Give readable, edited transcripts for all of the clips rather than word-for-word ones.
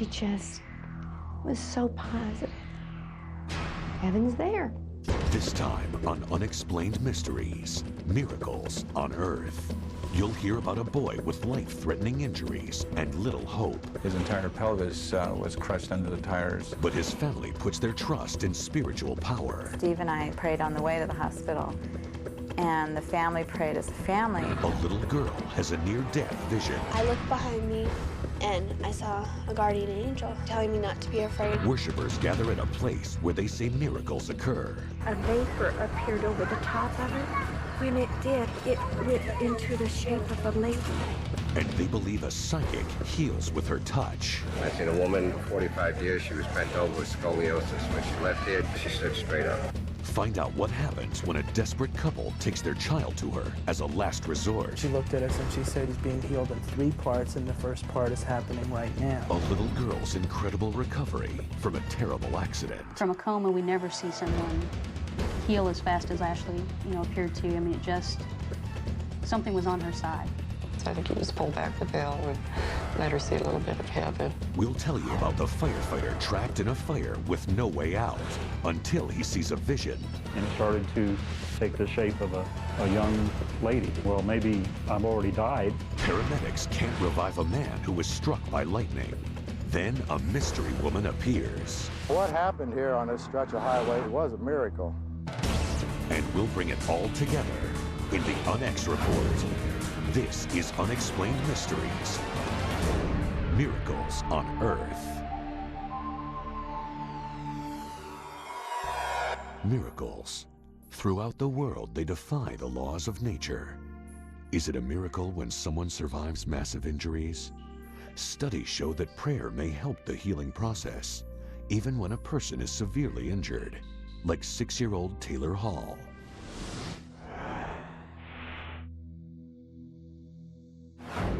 she just was so positive. Heaven's there. This time on Unexplained Mysteries, Miracles on Earth. You'll hear about a boy with life-threatening injuries and little hope. His entire pelvis was crushed under the tires. But his family puts their trust in spiritual power. Steve and I prayed on the way to the hospital, and the family prayed as a family. A little girl has a near-death vision. I looked behind me, and I saw a guardian angel telling me not to be afraid. Worshippers gather at a place where they say miracles occur. A vapor appeared over the top of it. When it did, it went into the shape of a lady. And they believe a psychic heals with her touch. I've seen a woman, 45 years, she was bent over with scoliosis. When she left here, she stood straight up. Find out what happens when a desperate couple takes their child to her as a last resort. She looked at us and she said he's being healed in 3 parts, and the first part is happening right now. A little girl's incredible recovery from a terrible accident. From a coma, we never see someone heal as fast as Ashley, appeared to. I mean, it just, something was on her side. So I think he just pulled back the veil and let her see a little bit of heaven. We'll tell you about the firefighter trapped in a fire with no way out until he sees a vision. And it started to take the shape of a young lady. Well, maybe I've already died. Paramedics can't revive a man who was struck by lightning. Then a mystery woman appears. What happened here on this stretch of highway was a miracle. And we'll bring it all together in the UnEx report. This is Unexplained Mysteries, Miracles on Earth. Miracles. Throughout the world, they defy the laws of nature. Is it a miracle when someone survives massive injuries? Studies show that prayer may help the healing process, even when a person is severely injured, like 6-year-old Taylor Hall.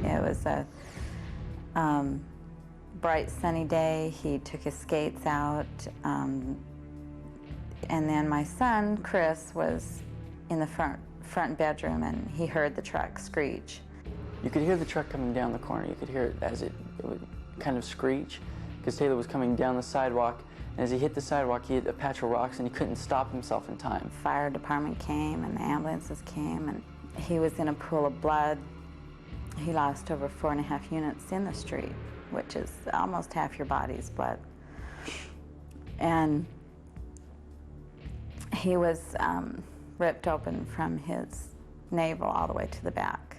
It was a bright sunny day. He took his skates out, and then my son, Chris, was in the front bedroom, and he heard the truck screech. You could hear the truck coming down the corner. You could hear it as it would kind of screech, because Taylor was coming down the sidewalk, and as he hit the sidewalk, he hit a patch of rocks, and he couldn't stop himself in time. Fire department came, and the ambulances came, and he was in a pool of blood. He lost over 4.5 units in the street, which is almost half your body's blood. And he was ripped open from his navel all the way to the back.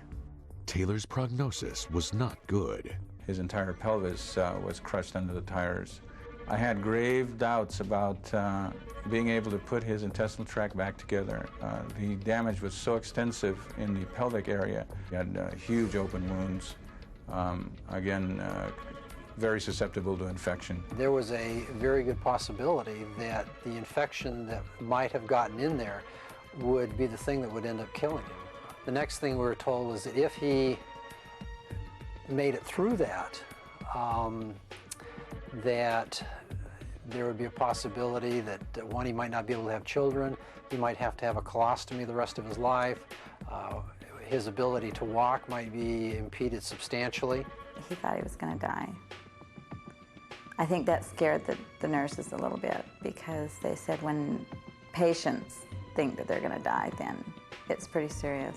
Taylor's prognosis was not good. His entire pelvis was crushed under the tires. I had grave doubts about being able to put his intestinal tract back together. The damage was so extensive in the pelvic area. He had huge open wounds. Again, very susceptible to infection. There was a very good possibility that the infection that might have gotten in there would be the thing that would end up killing him. The next thing we were told was that if he made it through that, that there would be a possibility that, one, he might not be able to have children, he might have to have a colostomy the rest of his life, his ability to walk might be impeded substantially. He thought he was going to die. I think that scared the nurses a little bit, because they said when patients think that they're going to die, then it's pretty serious.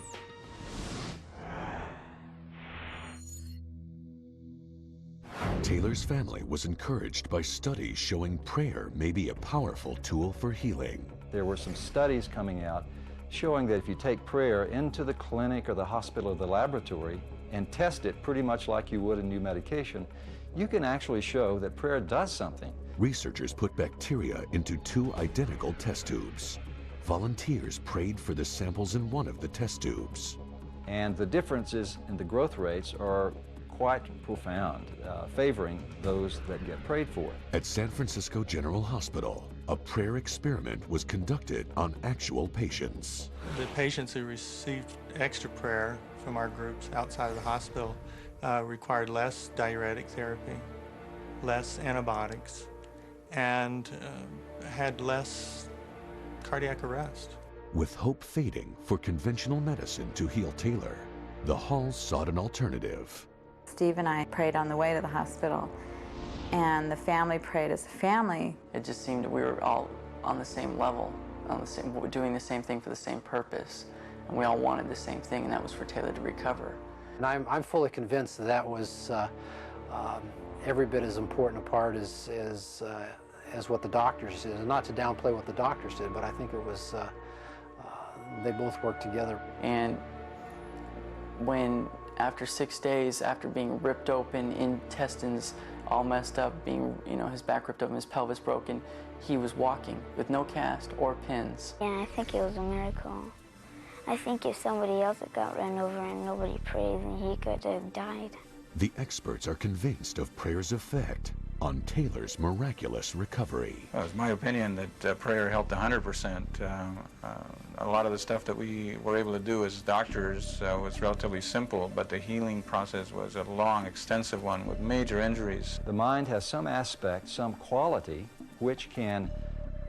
Taylor's family was encouraged by studies showing prayer may be a powerful tool for healing. There were some studies coming out showing that if you take prayer into the clinic or the hospital or the laboratory and test it pretty much like you would a new medication, you can actually show that prayer does something. Researchers put bacteria into 2 identical test tubes. Volunteers prayed for the samples in one of the test tubes. And the differences in the growth rates are quite profound, favoring those that get prayed for. At San Francisco General Hospital, a prayer experiment was conducted on actual patients. The patients who received extra prayer from our groups outside of the hospital required less diuretic therapy, less antibiotics, and had less cardiac arrest. With hope fading for conventional medicine to heal Taylor, the Halls sought an alternative. Steve and I prayed on the way to the hospital, and the family prayed as a family. It just seemed we were all on the same level, doing the same thing for the same purpose. And we all wanted the same thing, and that was for Taylor to recover. And I'm fully convinced that that was every bit as important a part as what the doctors did. And not to downplay what the doctors did, but I think it was, they both worked together. And when, after 6 days, after being ripped open, intestines all messed up, being, his back ripped open, his pelvis broken, he was walking with no cast or pins. Yeah, I think it was a miracle. I think if somebody else had got run over and nobody prayed, then he could have died. The experts are convinced of prayer's effect on Taylor's miraculous recovery. Well, it's my opinion that prayer helped 100%. A lot of the stuff that we were able to do as doctors was relatively simple, but the healing process was a long, extensive one with major injuries. The mind has some aspect, some quality, which can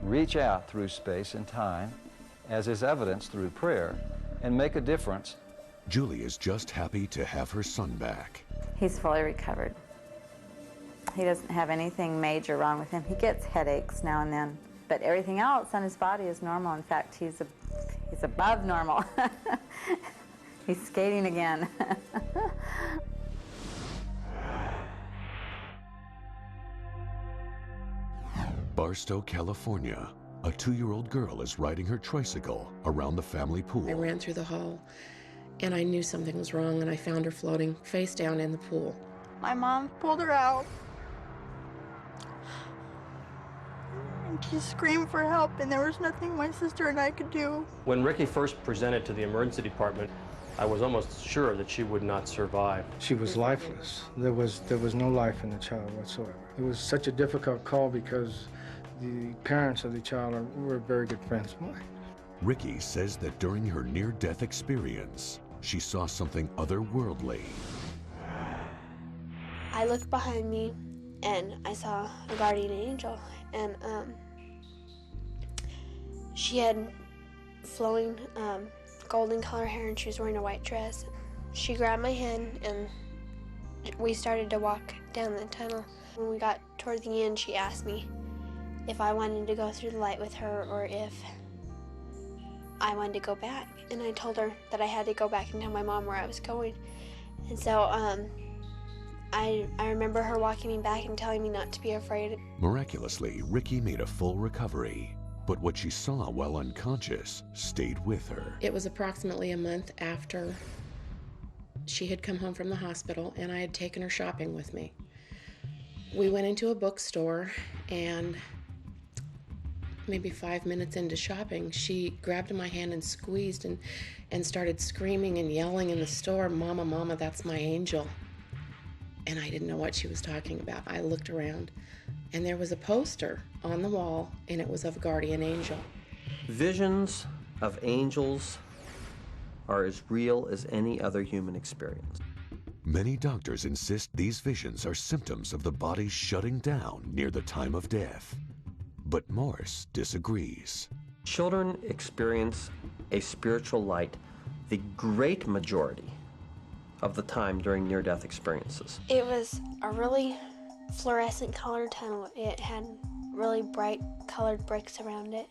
reach out through space and time, as is evidenced through prayer, and make a difference. Julie is just happy to have her son back. He's fully recovered. He doesn't have anything major wrong with him. He gets headaches now and then, but everything else on his body is normal. In fact, he's above normal. He's skating again. Barstow, California. A 2-year-old girl is riding her tricycle around the family pool. I ran through the hall, and I knew something was wrong, and I found her floating face down in the pool. My mom pulled her out, and she screamed for help, and there was nothing my sister and I could do. When Ricky first presented to the emergency department, I was almost sure that she would not survive. She was lifeless. There was no life in the child whatsoever. It was such a difficult call because the parents of the child were very good friends of mine. Ricky says that during her near-death experience, she saw something otherworldly. I looked behind me and I saw a guardian angel, and she had flowing golden color hair and she was wearing a white dress. She grabbed my hand and we started to walk down the tunnel. When we got toward the end, she asked me if I wanted to go through the light with her or if I wanted to go back. And I told her that I had to go back and tell my mom where I was going. And so I remember her walking me back and telling me not to be afraid. Miraculously, Ricky made a full recovery, but what she saw while unconscious stayed with her. It was approximately a month after she had come home from the hospital, and I had taken her shopping with me. We went into a bookstore, and maybe 5 minutes into shopping, she grabbed my hand and squeezed and started screaming and yelling in the store, "Mama, Mama, that's my angel." And I didn't know what she was talking about. I looked around, and there was a poster on the wall, and it was of a guardian angel. Visions of angels are as real as any other human experience. Many doctors insist these visions are symptoms of the body shutting down near the time of death. But Morse disagrees. Children experience a spiritual light the great majority of the time during near-death experiences. It was a really fluorescent colored tunnel. It had really bright colored bricks around it,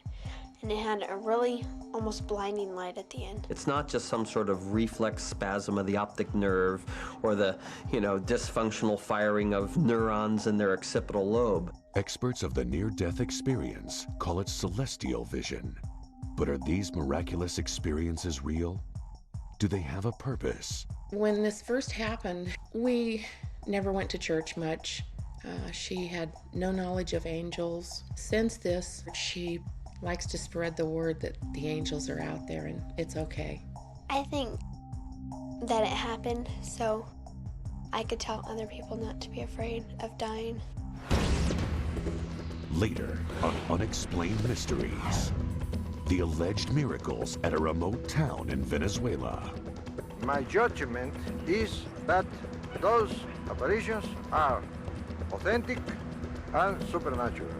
and it had a really almost blinding light at the end. It's not just some sort of reflex spasm of the optic nerve or the, dysfunctional firing of neurons in their occipital lobe. Experts of the near-death experience call it celestial vision. But are these miraculous experiences real? Do they have a purpose? When this first happened, we never went to church much. She had no knowledge of angels. Since this, she likes to spread the word that the angels are out there and it's okay. I think that it happened so I could tell other people not to be afraid of dying. Later on Unexplained Mysteries, the alleged miracles at a remote town in Venezuela. My judgment is that those apparitions are authentic and supernatural.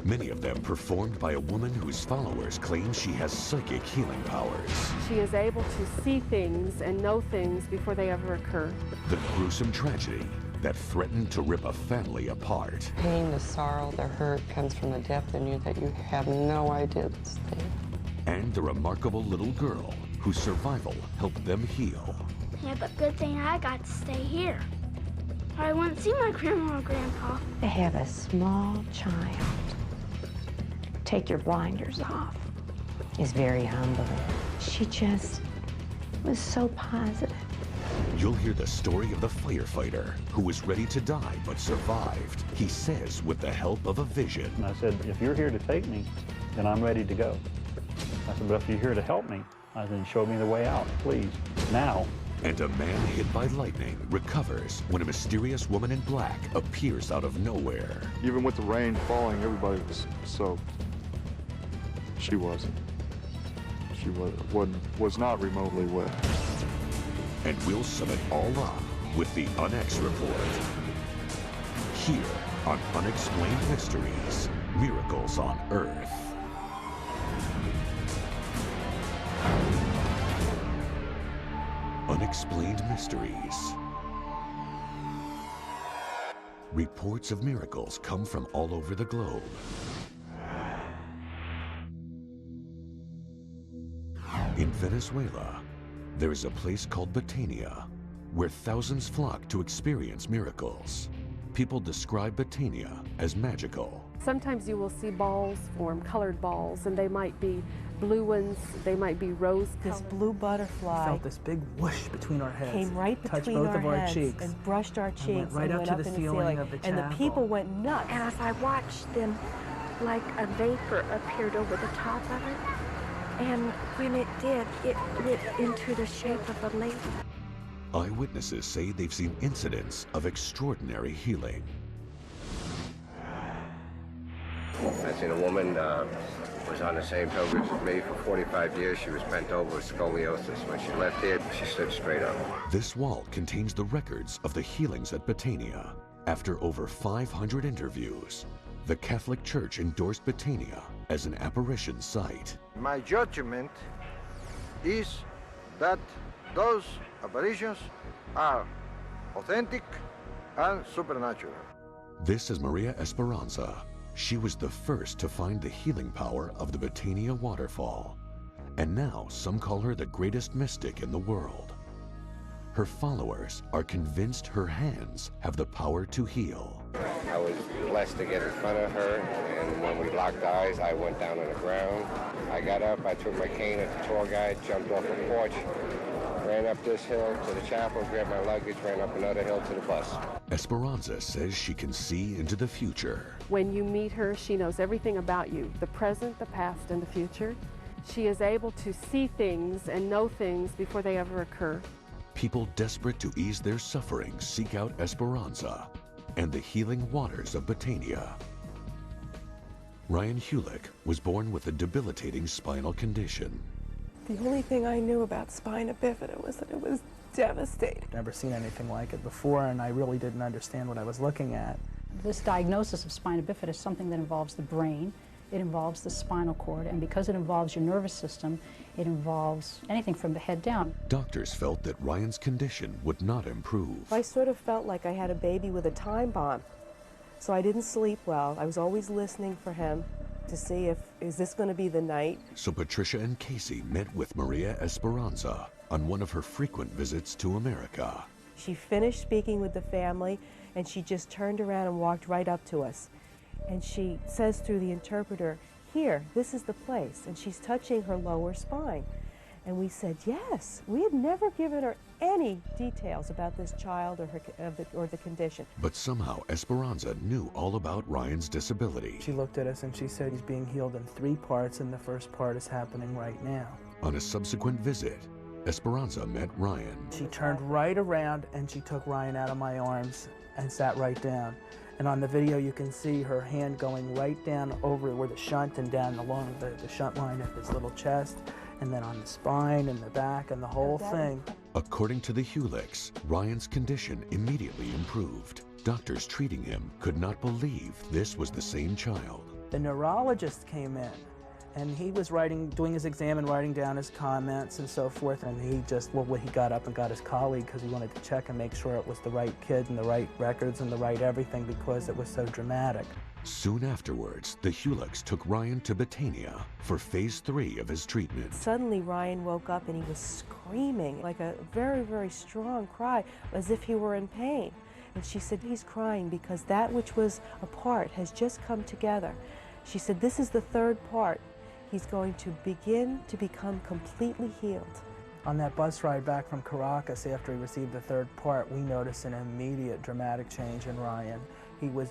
Many of them performed by a woman whose followers claim she has psychic healing powers. She is able to see things and know things before they ever occur. The gruesome tragedy that threatened to rip a family apart. Pain, the sorrow, the hurt comes from the depth in you that you have no idea that's there. And the remarkable little girl whose survival helped them heal. Yeah, but good thing I got to stay here. I wouldn't see my grandma or grandpa. To have a small child take your blinders off is very humbling. She just was so positive. You'll hear the story of the firefighter who was ready to die but survived. He says with the help of a vision. And I said, if you're here to take me, then I'm ready to go. I said, but if you're here to help me, I said, show me the way out, please, now. And a man hit by lightning recovers when a mysterious woman in black appears out of nowhere. Even with the rain falling, everybody was soaked. She wasn't. She was not remotely wet. And we'll sum it all up with the UnEx report. Here on Unexplained Mysteries, Miracles on Earth. Unexplained Mysteries. Reports of miracles come from all over the globe. In Venezuela, there is a place called Betania, where thousands flock to experience miracles. People describe Betania as magical. Sometimes you will see balls form, colored balls, and they might be blue ones, they might be rose colored. This blue butterfly felt this big whoosh between our heads. Came right between both our of our heads cheeks. and brushed our cheeks and went right and up went to up the in ceiling of the and chapel. the people went nuts. And as I watched them, like a vapor appeared over the top of it. And when it did, it went into the shape of a lady. Eyewitnesses say they've seen incidents of extraordinary healing. I seen a woman was on the same pilgrimage as me for 45 years. She was bent over with scoliosis. When she left here, she stood straight up. This wall contains the records of the healings at Betania. After over 500 interviews, the Catholic Church endorsed Betania as an apparition site. My judgment is that those apparitions are authentic and supernatural. This is Maria Esperanza. She was the first to find the healing power of the Betania waterfall. And now some call her the greatest mystic in the world. Her followers are convinced her hands have the power to heal. I was blessed to get in front of her, and when we locked eyes, I went down on the ground. I got up, I took my cane at the tour guide, jumped off the porch, ran up this hill to the chapel, grabbed my luggage, ran up another hill to the bus. Esperanza says she can see into the future. When you meet her, she knows everything about you, the present, the past, and the future. She is able to see things and know things before they ever occur. People desperate to ease their suffering seek out Esperanza and the healing waters of Betania. Ryan Hulick was born with a debilitating spinal condition. The only thing I knew about spina bifida was that it was devastating. Never seen anything like it before, and I really didn't understand what I was looking at. This diagnosis of spina bifida is something that involves the brain, it involves the spinal cord, and because it involves your nervous system, it involves anything from the head down. Doctors felt that Ryan's condition would not improve. I sort of felt like I had a baby with a time bomb. So I didn't sleep well. I was always listening for him to see is this going to be the night? So Patricia and Casey met with Maria Esperanza on one of her frequent visits to America. She finished speaking with the family, and she just turned around and walked right up to us. And she says through the interpreter, "Here, this is the place." And she's touching her lower spine. And we said, yes. We had never given her any details about this child or the condition. But somehow Esperanza knew all about Ryan's disability. She looked at us and she said, he's being healed in 3 parts, and the first part is happening right now. On a subsequent visit, Esperanza met Ryan. She turned right around and she took Ryan out of my arms and sat right down. And on the video you can see her hand going right down over where the shunt and down along the shunt line of his little chest, and then on the spine and the back and the whole thing. According to the Hulicks, Ryan's condition immediately improved. Doctors treating him could not believe this was the same child. The neurologist came in And he was doing his exam and writing down his comments and so forth, and he got up and got his colleague because he wanted to check and make sure it was the right kid and the right records and the right everything because it was so dramatic. Soon afterwards, the Hulicks took Ryan to Batania for phase 3 of his treatment. Suddenly Ryan woke up and he was screaming like a very, very strong cry, as if he were in pain. And she said, he's crying because that which was apart has just come together. She said, this is the third part. He's going to begin to become completely healed. On that bus ride back from Caracas after he received the third part, we noticed an immediate dramatic change in Ryan. He was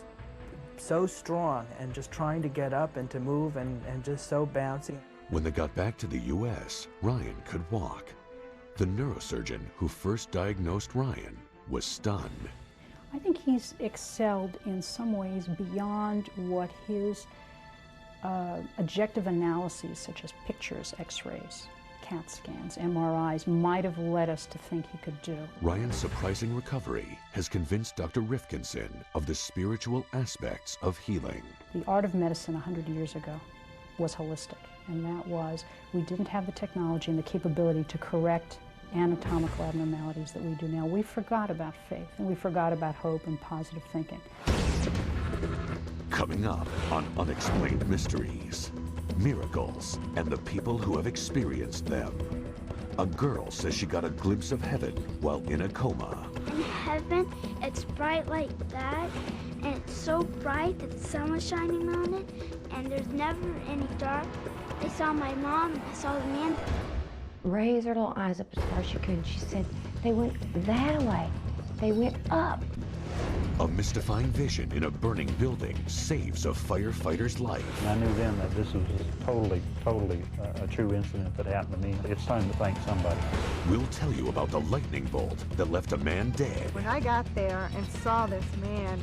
so strong and just trying to get up and to move and just so bouncy. When they got back to the U.S., Ryan could walk. The neurosurgeon who first diagnosed Ryan was stunned. I think he's excelled in some ways beyond what his objective analyses, such as pictures, x-rays, CAT scans, MRIs, might have led us to think he could do. Ryan's surprising recovery has convinced Dr. Rifkinson of the spiritual aspects of healing. The art of medicine 100 years ago was holistic, and that was we didn't have the technology and the capability to correct anatomical abnormalities that we do now. We forgot about faith, and we forgot about hope and positive thinking. Coming up on Unexplained Mysteries, miracles, and the people who have experienced them. A girl says she got a glimpse of heaven while in a coma. In heaven, it's bright like that, and it's so bright that the sun was shining on it, and there's never any dark. I saw my mom, I saw the man. Raised her little eyes up as far as she could, and she said, they went that way. They went up. A mystifying vision in a burning building saves a firefighter's life. And I knew then that this was totally a true incident that happened to me. It's time to thank somebody. We'll tell you about the lightning bolt that left a man dead. When I got there and saw this man,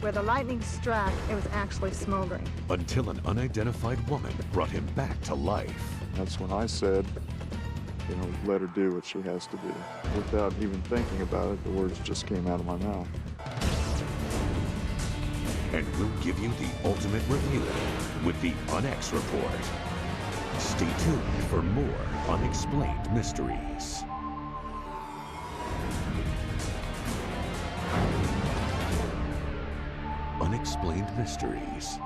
where the lightning struck, it was actually smoldering. Until an unidentified woman brought him back to life. That's when I said, you know, let her do what she has to do. Without even thinking about it, the words just came out of my mouth. And we'll give you the ultimate review with the UnEx report. Stay tuned for more Unexplained Mysteries. Unexplained Mysteries,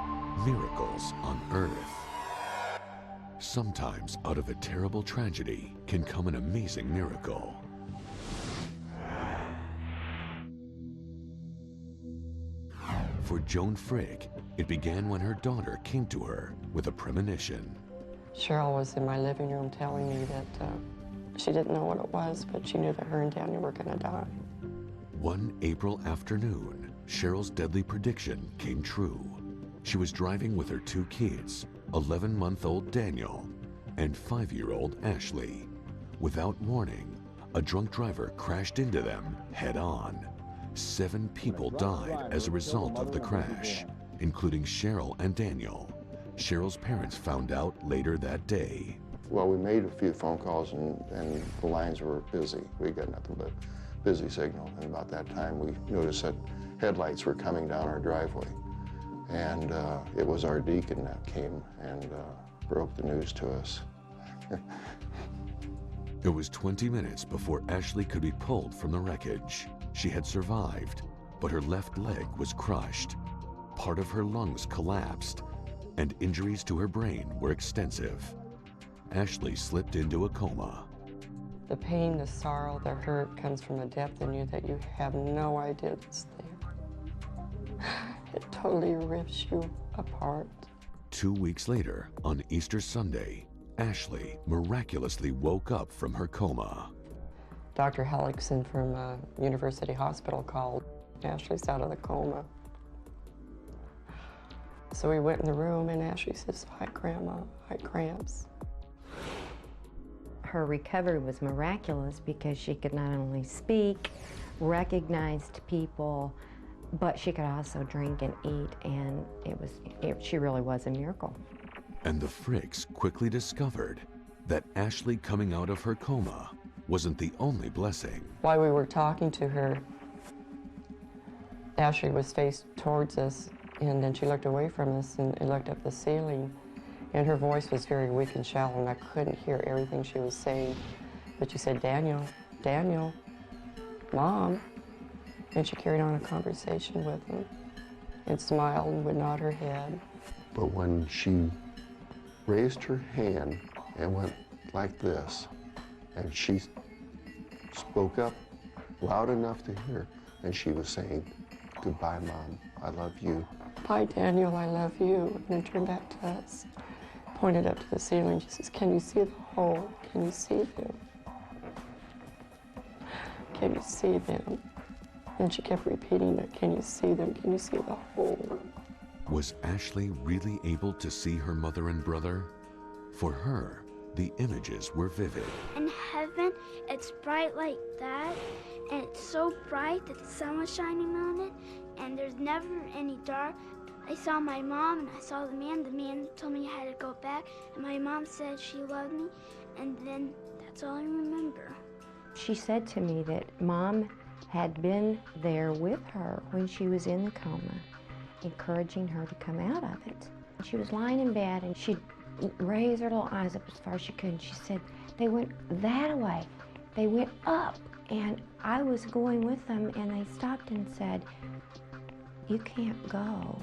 miracles on Earth. Sometimes out of a terrible tragedy can come an amazing miracle. For Joan Frigg, it began when her daughter came to her with a premonition. Cheryl was in my living room telling me that she didn't know what it was, but she knew that her and Daniel were going to die. One April afternoon, Cheryl's deadly prediction came true. She was driving with her 2 kids, 11-month-old Daniel and 5-year-old Ashley. Without warning, a drunk driver crashed into them head-on. 7 people died as a result of the crash, including Cheryl and Daniel. Cheryl's parents found out later that day. Well, we made a few phone calls and the lines were busy. We got nothing but busy signal. And about that time, we noticed that headlights were coming down our driveway. And it was our deacon that came and broke the news to us. It was 20 minutes before Ashley could be pulled from the wreckage. She had survived, but her left leg was crushed. Part of her lungs collapsed, and injuries to her brain were extensive. Ashley slipped into a coma. The pain, the sorrow, the hurt comes from a depth in you that you have no idea it's there. It totally rips you apart. 2 weeks later, on Easter Sunday, Ashley miraculously woke up from her coma. Dr. Hellickson from University Hospital called. Ashley's out of the coma. So we went in the room and Ashley says, "Hi, Grandma, I had cramps." Her recovery was miraculous because she could not only speak, recognized people, but she could also drink and eat, and she really was a miracle. And the Fricks quickly discovered that Ashley coming out of her coma wasn't the only blessing. While we were talking to her, Ashley was faced towards us, and then she looked away from us and looked up the ceiling, And her voice was very weak and shallow, and I couldn't hear everything she was saying. But she said, Daniel, Daniel, Mom. And she carried on a conversation with him and smiled and would nod her head. But when she raised her hand and went like this, and she spoke up loud enough to hear, and she was saying, goodbye, Mom, I love you. Bye, Daniel, I love you. And then turned back to us, pointed up to the ceiling. She says, can you see the hole? Can you see them? Can you see them? And she kept repeating it, can you see them? Can you see the hole? Was Ashley really able to see her mother and brother? For her, the images were vivid. In heaven, it's bright like that, and it's so bright that the sun was shining on it, and there's never any dark. I saw my mom, and I saw the man. The man told me I had to go back, and my mom said she loved me, and then that's all I remember. She said to me that Mom had been there with her when she was in the coma, encouraging her to come out of it. She was lying in bed, and she'd raise her little eyes up as far as she could, and she said, they went that way. They went up, and I was going with them, and they stopped and said, you can't go.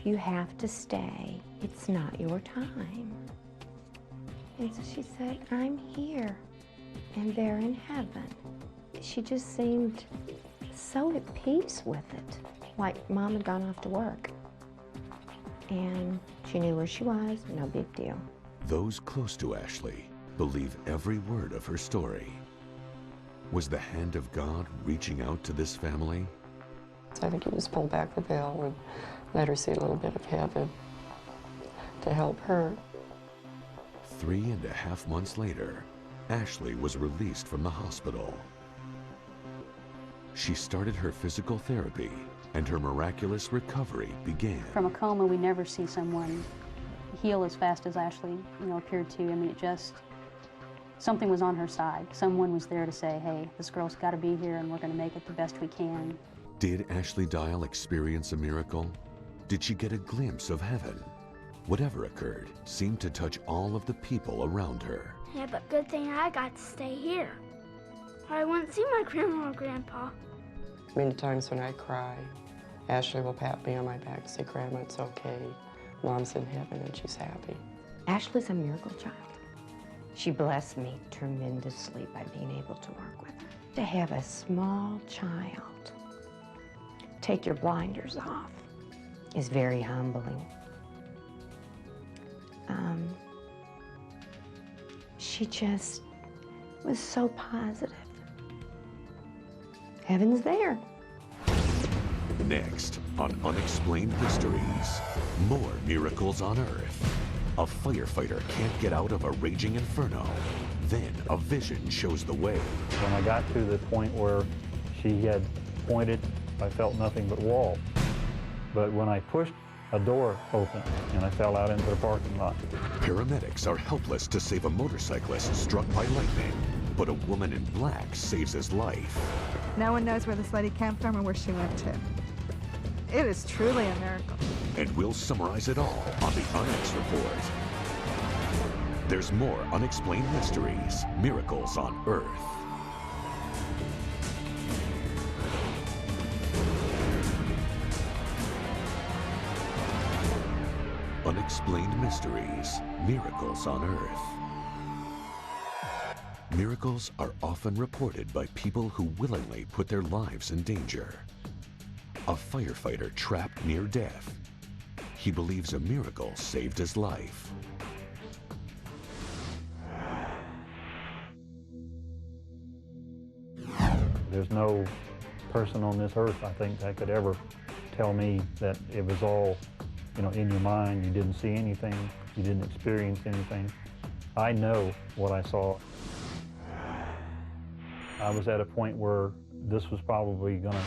You have to stay. It's not your time. And so she said, I'm here, and they're in heaven. She just seemed so at peace with it, like Mom had gone off to work. And she knew where she was, no big deal. Those close to Ashley believe every word of her story. Was the hand of God reaching out to this family? So I think he just pulled back the veil and let her see a little bit of heaven to help her. 3.5 months later, Ashley was released from the hospital. She started her physical therapy, and her miraculous recovery began. From a coma, we never see someone heal as fast as Ashley, appeared to. I mean, it just, something was on her side. Someone was there to say, hey, this girl's got to be here, and we're going to make it the best we can. Did Ashley Dial experience a miracle? Did she get a glimpse of heaven? Whatever occurred seemed to touch all of the people around her. Yeah, but good thing I got to stay here, or I wouldn't see my grandma or grandpa. Many times when I cry, Ashley will pat me on my back and say, Grandma, it's okay. Mom's in heaven and she's happy. Ashley's a miracle child. She blessed me tremendously by being able to work with her. To have a small child take your blinders off is very humbling. She just was so positive. Heaven's there. Next on Unexplained Mysteries, more miracles on Earth. A firefighter can't get out of a raging inferno. Then a vision shows the way. When I got to the point where she had pointed, I felt nothing but wall. But when I pushed, a door opened and I fell out into the parking lot. Paramedics are helpless to save a motorcyclist struck by lightning, but a woman in black saves his life. No one knows where this lady came from or where she went to. It is truly a miracle. And we'll summarize it all on the UnEx report. There's more Unexplained Mysteries, Miracles on Earth. Unexplained Mysteries, Miracles on Earth. Miracles are often reported by people who willingly put their lives in danger. A firefighter trapped near death. He believes a miracle saved his life. There's no person on this earth, I think, that could ever tell me that it was all, in your mind. You didn't see anything. You didn't experience anything. I know what I saw. I was at a point where this was probably gonna,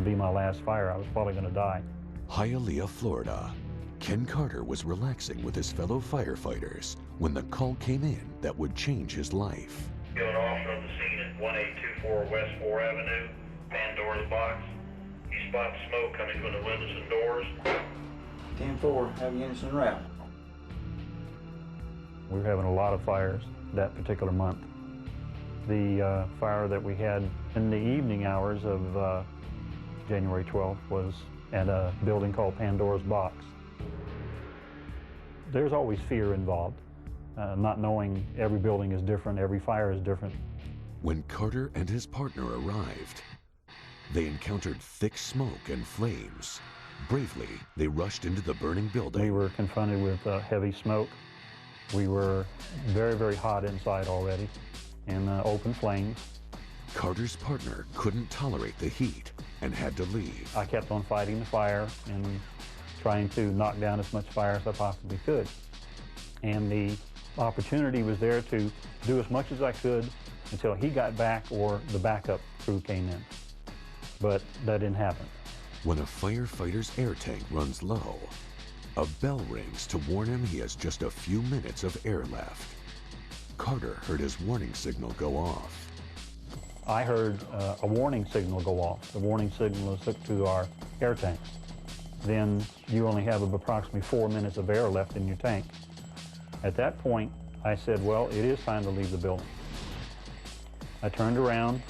be my last fire. I was probably gonna die. Hialeah, Florida. Ken Carter was relaxing with his fellow firefighters when the call came in that would change his life. Going off from the scene at 1824 West 4 Avenue, Pandora's box. He spots smoke coming from the windows and doors. 10-4, have units en route. We were having a lot of fires that particular month. The fire that we had in the evening hours of January 12th was at a building called Pandora's Box. There's always fear involved, not knowing every building is different, every fire is different. When Carter and his partner arrived, they encountered thick smoke and flames. Bravely, they rushed into the burning building. We were confronted with heavy smoke. We were very, very hot inside already, and open flames. Carter's partner couldn't tolerate the heat and had to leave. I kept on fighting the fire and trying to knock down as much fire as I possibly could. And the opportunity was there to do as much as I could until he got back or the backup crew came in. But that didn't happen. When a firefighter's air tank runs low, a bell rings to warn him he has just a few minutes of air left. Carter heard his warning signal go off. I heard a warning signal go off. The warning signal was hooked to our air tanks. Then you only have approximately 4 minutes of air left in your tank. At that point, I said, well, it is time to leave the building. I turned around,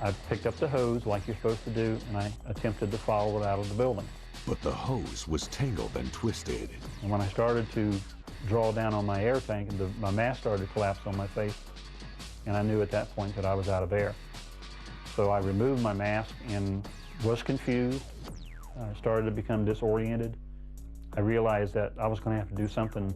I picked up the hose like you're supposed to do, and I attempted to follow it out of the building. But the hose was tangled and twisted. And when I started to draw down on my air tank, my mask started to collapse on my face, and I knew at that point that I was out of air. So I removed my mask and was confused. I started to become disoriented. I realized that I was going to have to do something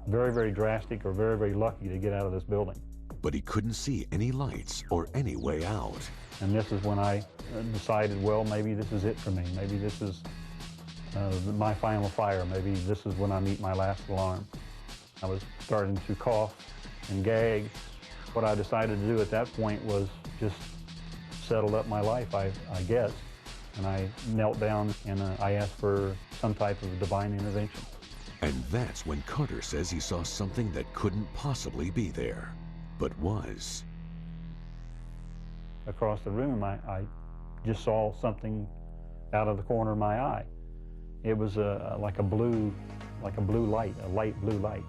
very, very drastic or very, very lucky to get out of this building. But he couldn't see any lights or any way out. And this is when I decided, well, maybe this is it for me. Maybe this is my final fire. Maybe this is when I meet my last alarm. I was starting to cough and gag. What I decided to do at that point was just settle up my life, I guess. And I knelt down and I asked for some type of divine intervention. And that's when Carter says he saw something that couldn't possibly be there, but was. Across the room, I just saw something out of the corner of my eye. It was like a blue light, a light blue light.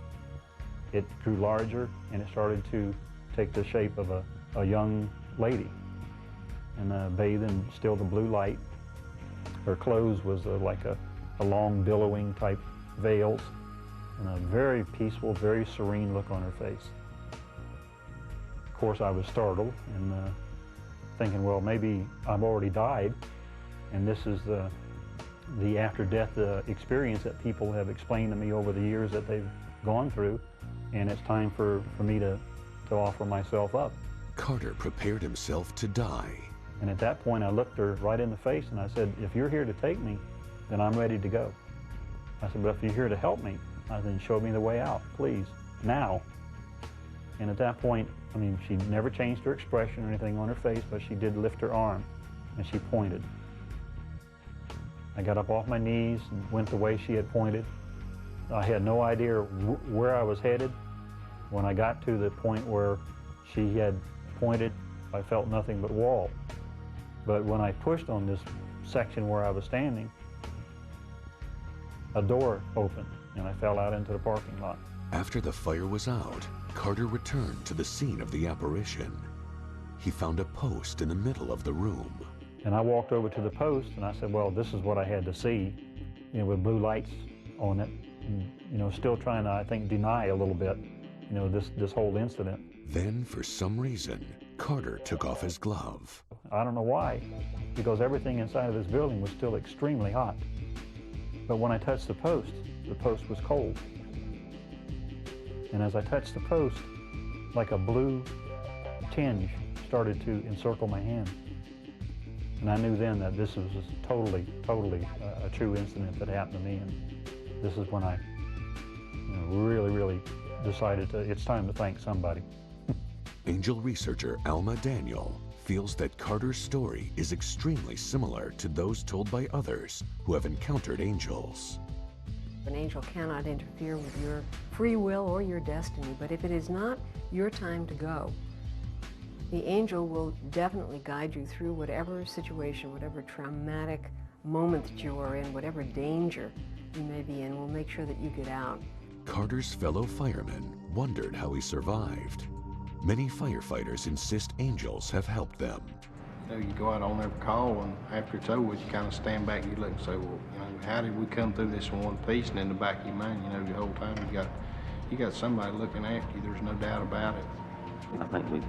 It grew larger and it started to take the shape of a young lady and bathed in still the blue light. Her clothes was like a long billowing type veils and a very peaceful, very serene look on her face. Of course, I was startled and thinking, well, maybe I've already died, and this is the after-death experience that people have explained to me over the years that they've gone through, and it's time for me to offer myself up. Carter prepared himself to die. And at that point, I looked her right in the face and I said, if you're here to take me, then I'm ready to go. I said, but if you're here to help me, then show me the way out, please, now. And at that point, I mean, she never changed her expression or anything on her face, but she did lift her arm and she pointed. I got up off my knees and went the way she had pointed. I had no idea where I was headed. When I got to the point where she had pointed, I felt nothing but wall. But when I pushed on this section where I was standing, a door opened and I fell out into the parking lot. After the fire was out, Carter returned to the scene of the apparition. He found a post in the middle of the room. And I walked over to the post and I said, well, this is what I had to see, you know, with blue lights on it. And, you know, still trying to, I think, deny a little bit, you know, this whole incident. Then, for some reason, Carter took off his glove. I don't know why, because everything inside of this building was still extremely hot. But when I touched the post was cold. And as I touched the post, like a blue tinge started to encircle my hand. And I knew then that this was totally a true incident that happened to me. And this is when I really decided it's time to thank somebody. Angel researcher Alma Daniel feels that Carter's story is extremely similar to those told by others who have encountered angels. An angel cannot interfere with your free will or your destiny, but if it is not your time to go, the angel will definitely guide you through whatever situation, whatever traumatic moment that you are in, whatever danger you may be in, will make sure that you get out. Carter's fellow firemen wondered how he survived. Many firefighters insist angels have helped them. You know, you go out on every call, and after it's over with, you kind of stand back and you look and say, well, you know, how did we come through this in one piece? And in the back of your mind, you know, the whole time you got somebody looking after you. There's no doubt about it. I think we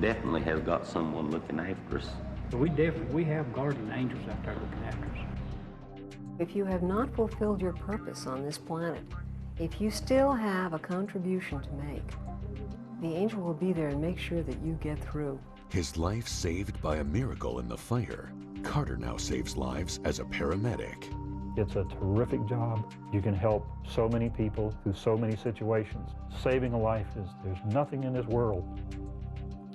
definitely have got someone looking after us. We have guardian angels out there looking after us. If you have not fulfilled your purpose on this planet, if you still have a contribution to make, the angel will be there and make sure that you get through. His life saved by a miracle in the fire, Carter now saves lives as a paramedic. It's a terrific job. You can help so many people through so many situations. Saving a life there's nothing in this world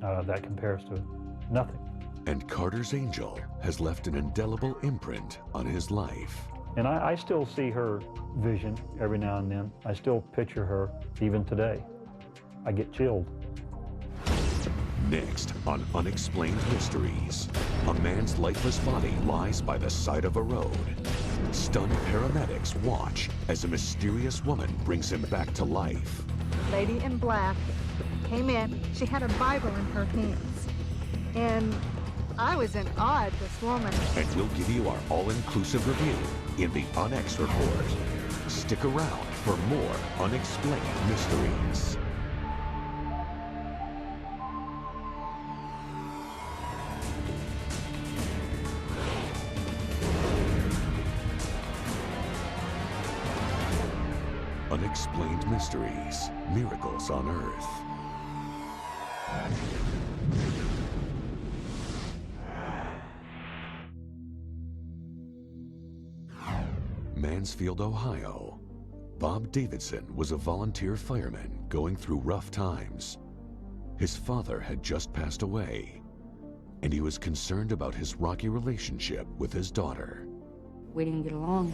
that compares to nothing. And Carter's angel has left an indelible imprint on his life. And I still see her vision every now and then. I still picture her even today. I get chilled. Next on Unexplained Mysteries, a man's lifeless body lies by the side of a road. Stunned paramedics watch as a mysterious woman brings him back to life. Lady in black came in. She had a Bible in her hands. And I was in awe at this woman. And we'll give you our all-inclusive review in the UnEx report. Stick around for more Unexplained Mysteries. Unexplained Mysteries, Miracles on Earth. Mansfield, Ohio. Bob Davidson was a volunteer fireman going through rough times. His father had just passed away, and he was concerned about his rocky relationship with his daughter. We didn't get along.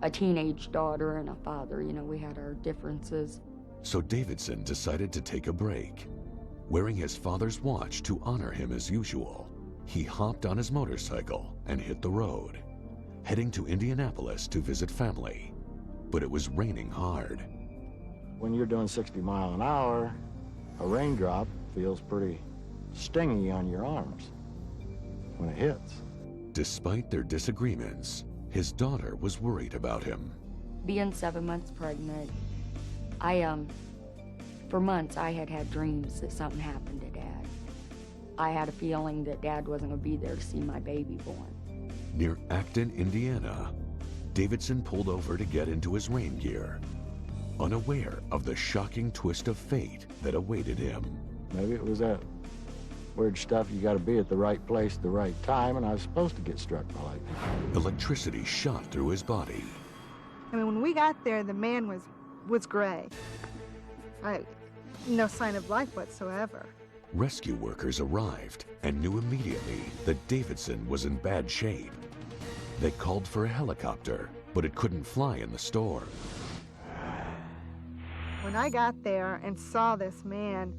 A teenage daughter and a father, you know, we had our differences. So Davidson decided to take a break. Wearing his father's watch to honor him as usual, he hopped on his motorcycle and hit the road, heading to Indianapolis to visit family. But it was raining hard. When you're doing 60 miles an hour, a raindrop feels pretty stingy on your arms when it hits. Despite their disagreements, his daughter was worried about him. Being 7 months pregnant, for months I had dreams that something happened to Dad. I had a feeling that Dad wasn't going to be there to see my baby born. Near Acton, Indiana, Davidson pulled over to get into his rain gear, unaware of the shocking twist of fate that awaited him. Maybe it was that weird stuff, you gotta be at the right place at the right time, and I was supposed to get struck by lightning. Electricity shot through his body. I mean, when we got there, the man was gray. No sign of life whatsoever. Rescue workers arrived and knew immediately that Davidson was in bad shape. They called for a helicopter, but it couldn't fly in the storm. When I got there and saw this man,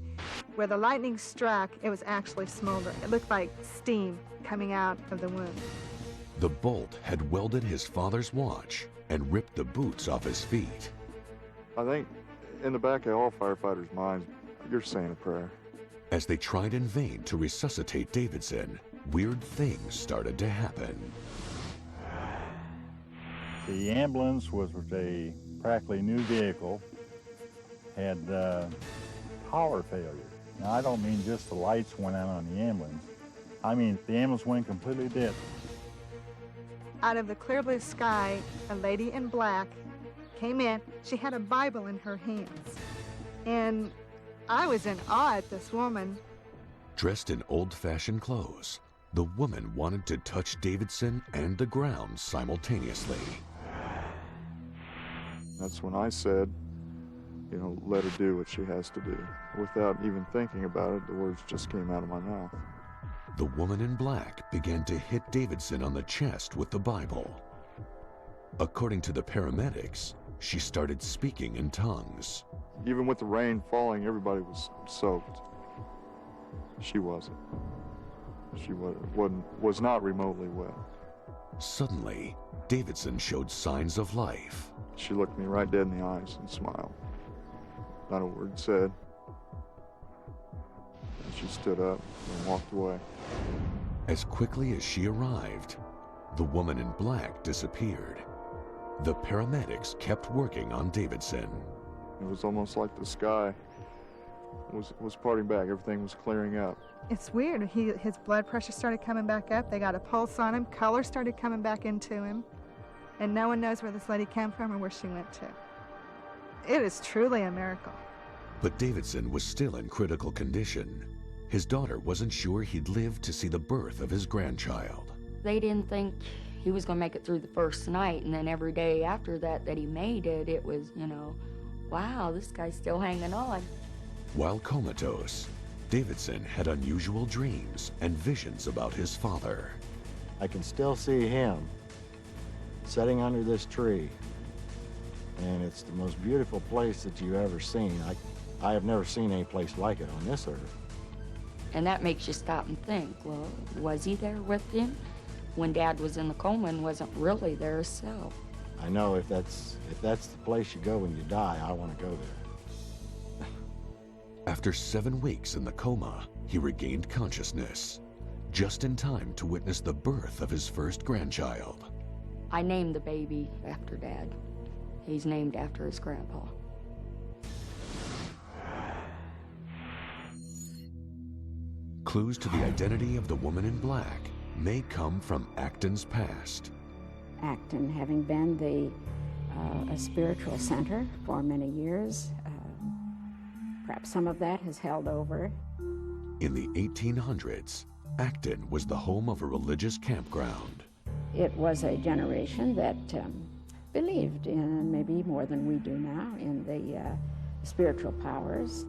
where the lightning struck, it was actually smoldering. It looked like steam coming out of the wound. The bolt had welded his father's watch and ripped the boots off his feet. I think in the back of all firefighters' minds, you're saying a prayer. As they tried in vain to resuscitate Davidson, weird things started to happen. The ambulance was a practically new vehicle, had power failure. Now, I don't mean just the lights went out on the ambulance. I mean, the ambulance went completely dead. Out of the clear blue sky, a lady in black came in. She had a Bible in her hands. And I was in awe at this woman. Dressed in old-fashioned clothes, the woman wanted to touch Davidson and the ground simultaneously. That's when I said, you know, let her do what she has to do. Without even thinking about it, the words just came out of my mouth. The woman in black began to hit Davidson on the chest with the Bible. According to the paramedics, she started speaking in tongues. Even with the rain falling, everybody was soaked. She wasn't. She was not remotely wet. Suddenly, Davidson showed signs of life. She looked me right dead in the eyes and smiled. Not a word said. And she stood up and walked away. As quickly as she arrived, the woman in black disappeared. The paramedics kept working on Davidson. It was almost like the sky was parting back. Everything was clearing up. It's weird. His blood pressure started coming back up. They got a pulse on him. Color started coming back into him. And no one knows where this lady came from or where she went to. It is truly a miracle. But Davidson was still in critical condition. His daughter wasn't sure he'd live to see the birth of his grandchild. They didn't think he was going to make it through the first night, and then every day after that he made it, it was, you know, wow, this guy's still hanging on. While comatose, Davidson had unusual dreams and visions about his father. I can still see him sitting under this tree, and it's the most beautiful place that you've ever seen. I have never seen any place like it on this earth. And that makes you stop and think, well, was he there with him when Dad was in the coma and wasn't really there himself? I know if that's the place you go when you die, I want to go there. After 7 weeks in the coma, he regained consciousness, just in time to witness the birth of his first grandchild. I named the baby after Dad. He's named after his grandpa. Clues to the identity of the woman in black may come from Acton's past. Acton, having been a spiritual center for many years, perhaps some of that has held over. In the 1800s, Acton was the home of a religious campground. It was a generation that believed in, maybe more than we do now, in the spiritual powers.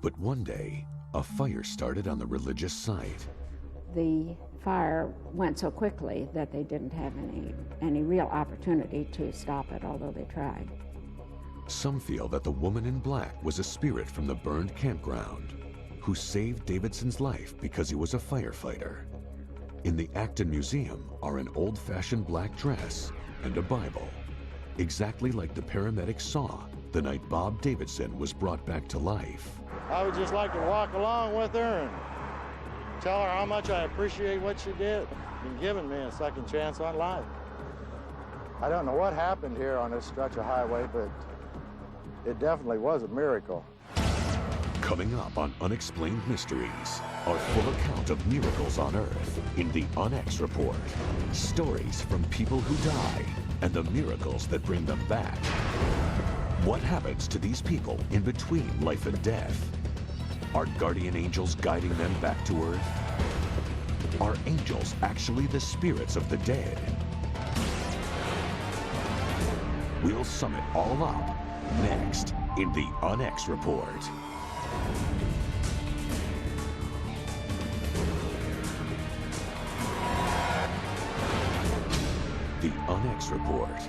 But one day, a fire started on the religious site. The fire went so quickly that they didn't have any real opportunity to stop it, although they tried. Some feel that the woman in black was a spirit from the burned campground who saved Davidson's life because he was a firefighter. In the Acton Museum are an old-fashioned black dress and a Bible, exactly like the paramedics saw the night Bob Davidson was brought back to life. I would just like to walk along with her and tell her how much I appreciate what she did in giving me a second chance on life. I don't know what happened here on this stretch of highway, but it definitely was a miracle. Coming up on Unexplained Mysteries, our full account of miracles on Earth in the UnEx report. Stories from people who die and the miracles that bring them back. What happens to these people in between life and death? Are guardian angels guiding them back to Earth? Are angels actually the spirits of the dead? We'll sum it all up next in the UnEx report. The UnEx report.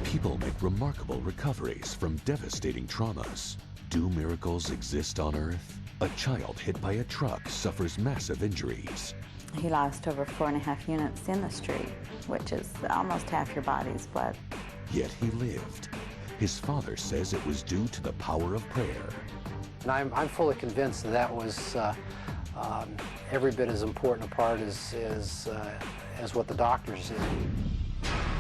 People make remarkable recoveries from devastating traumas. Do miracles exist on Earth? A child hit by a truck suffers massive injuries. He lost over 4.5 units in the street, which is almost half your body's blood. Yet he lived. His father says it was due to the power of prayer. And I'm fully convinced that was every bit as important a part as what the doctors did.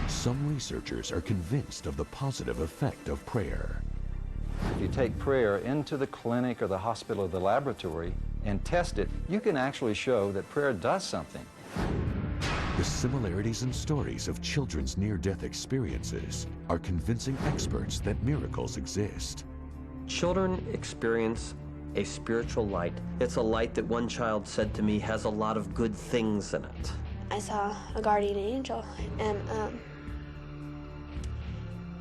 Some researchers are convinced of the positive effect of prayer. If you take prayer into the clinic or the hospital or the laboratory and test it, you can actually show that prayer does something. The similarities and stories of children's near-death experiences are convincing experts that miracles exist. Children experience a spiritual light. It's a light that one child said to me has a lot of good things in it. I saw a guardian angel, and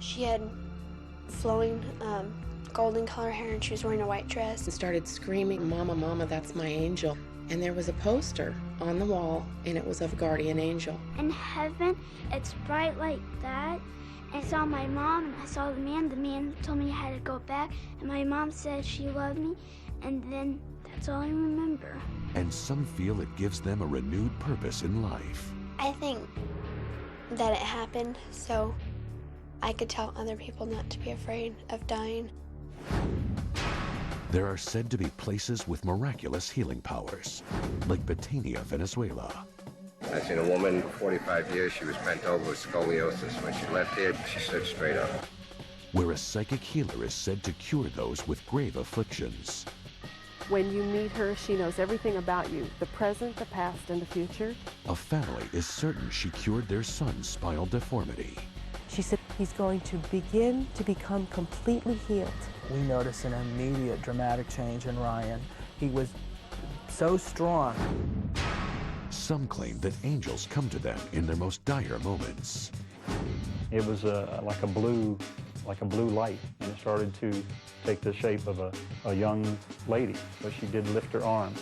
she had flowing golden color hair, and she was wearing a white dress. And started screaming, "Mama, Mama, that's my angel." And there was a poster on the wall, and it was of a guardian angel. In heaven, it's bright like that. I saw my mom, and I saw the man. The man told me I had to go back, and my mom said she loved me, and then That's all I remember. And some feel it gives them a renewed purpose in life. I think that it happened so I could tell other people not to be afraid of dying. There are said to be places with miraculous healing powers, like Betania, Venezuela. I've seen a woman, 45 years, she was bent over with scoliosis. When she left here, she stood straight up. Where a psychic healer is said to cure those with grave afflictions. When you meet her, she knows everything about you, the present, the past, and the future. A family is certain she cured their son's spinal deformity. She said he's going to begin to become completely healed. We noticed an immediate dramatic change in Ryan. He was so strong. Some claim that angels come to them in their most dire moments. It was like a blue light, and it started to take the shape of a young lady. But she did lift her arm,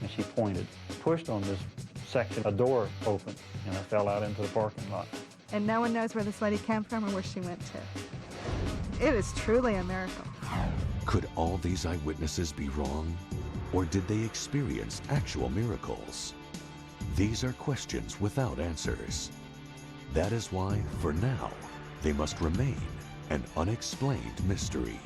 and she pointed, pushed on this section. A door opened, and I fell out into the parking lot. And no one knows where this lady came from or where she went to. It is truly a miracle. Could all these eyewitnesses be wrong? Or did they experience actual miracles? These are questions without answers. That is why, for now, they must remain an unexplained mystery.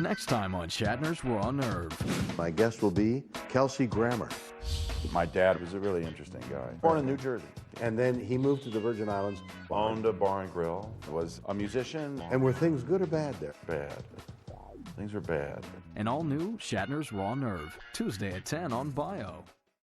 Next time on Shatner's Raw Nerve. My guest will be Kelsey Grammer. My dad was a really interesting guy. Born in New Jersey. And then he moved to the Virgin Islands. Owned a bar and grill. Was a musician. And were things good or bad there? Bad. Things were bad. An all-new Shatner's Raw Nerve, Tuesday at 10 on Bio.